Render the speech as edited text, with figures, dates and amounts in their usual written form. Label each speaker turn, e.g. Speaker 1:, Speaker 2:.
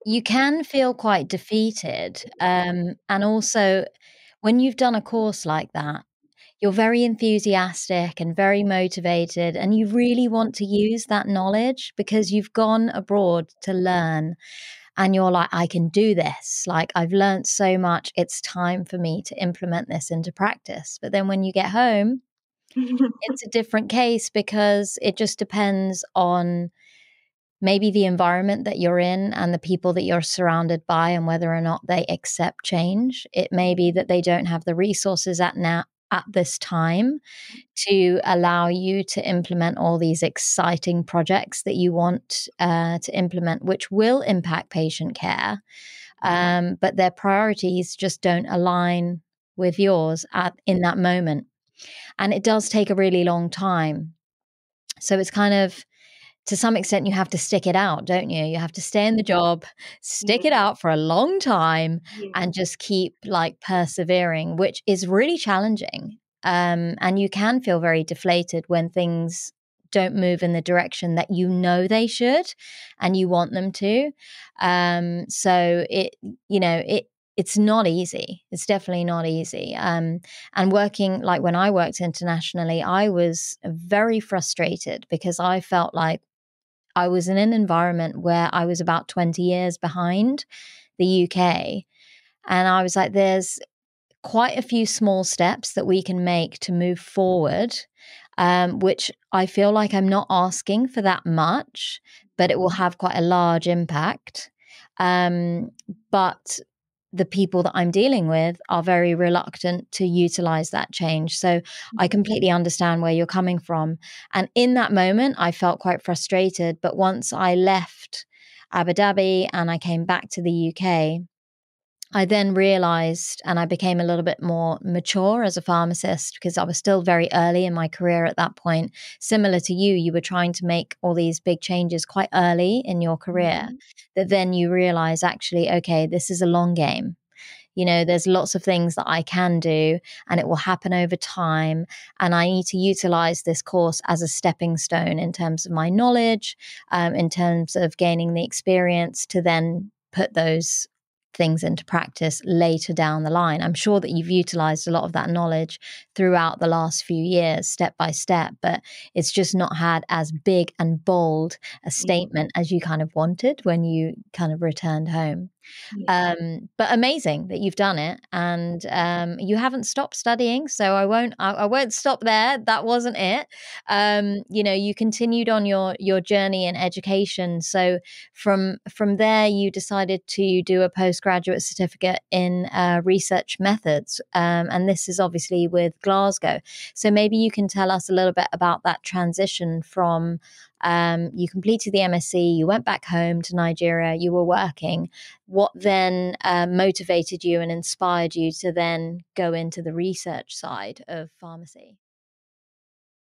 Speaker 1: you can feel quite defeated. And also, when you've done a course like that, you're very enthusiastic and very motivated, and you really want to use that knowledge because you've gone abroad to learn. And you're like, I can do this. Like, I've learned so much. It's time for me to implement this into practice. But then when you get home, it's a different case because it just depends on maybe the environment that you're in and the people that you're surrounded by and whether or not they accept change. It may be that they don't have the resources at this time to allow you to implement all these exciting projects that you want to implement, which will impact patient care. But their priorities just don't align with yours in that moment. And it does take a really long time. So it's kind of, to some extent, you have to stick it out, don't you? You have to stay in the job, stick it out for a long time, and just keep like persevering, which is really challenging. And you can feel very deflated when things don't move in the direction that you know they should and you want them to. So it's not easy. It's definitely not easy. And working, like when I worked internationally, I was very frustrated because I felt like I was in an environment where I was about 20 years behind the UK. And I was like, there's quite a few small steps that we can make to move forward, which I feel like I'm not asking for that much, but it will have quite a large impact. But the people that I'm dealing with are very reluctant to utilize that change. So I completely understand where you're coming from. And in that moment, I felt quite frustrated. But once I left Abu Dhabi and I came back to the UK, I then realized, and I became a little bit more mature as a pharmacist because I was still very early in my career at that point. Similar to you, you were trying to make all these big changes quite early in your career, that then you realize, actually, okay, this is a long game. You know, there's lots of things that I can do and it will happen over time. And I need to utilize this course as a stepping stone in terms of my knowledge, in terms of gaining the experience to then put those things into practice later down the line. I'm sure that you've utilized a lot of that knowledge throughout the last few years, step by step, but it's just not had as big and bold a statement as you kind of wanted when you kind of returned home. But amazing that you've done it, and you haven't stopped studying. So I won't stop there. That wasn't it. You continued on your journey in education. So from there, you decided to do a postgraduate certificate in research methods, and this is obviously with Glasgow. So maybe you can tell us a little bit about that transition from you completed the MSc, you went back home to Nigeria, you were working. What then motivated you and inspired you to then go into the research side of pharmacy?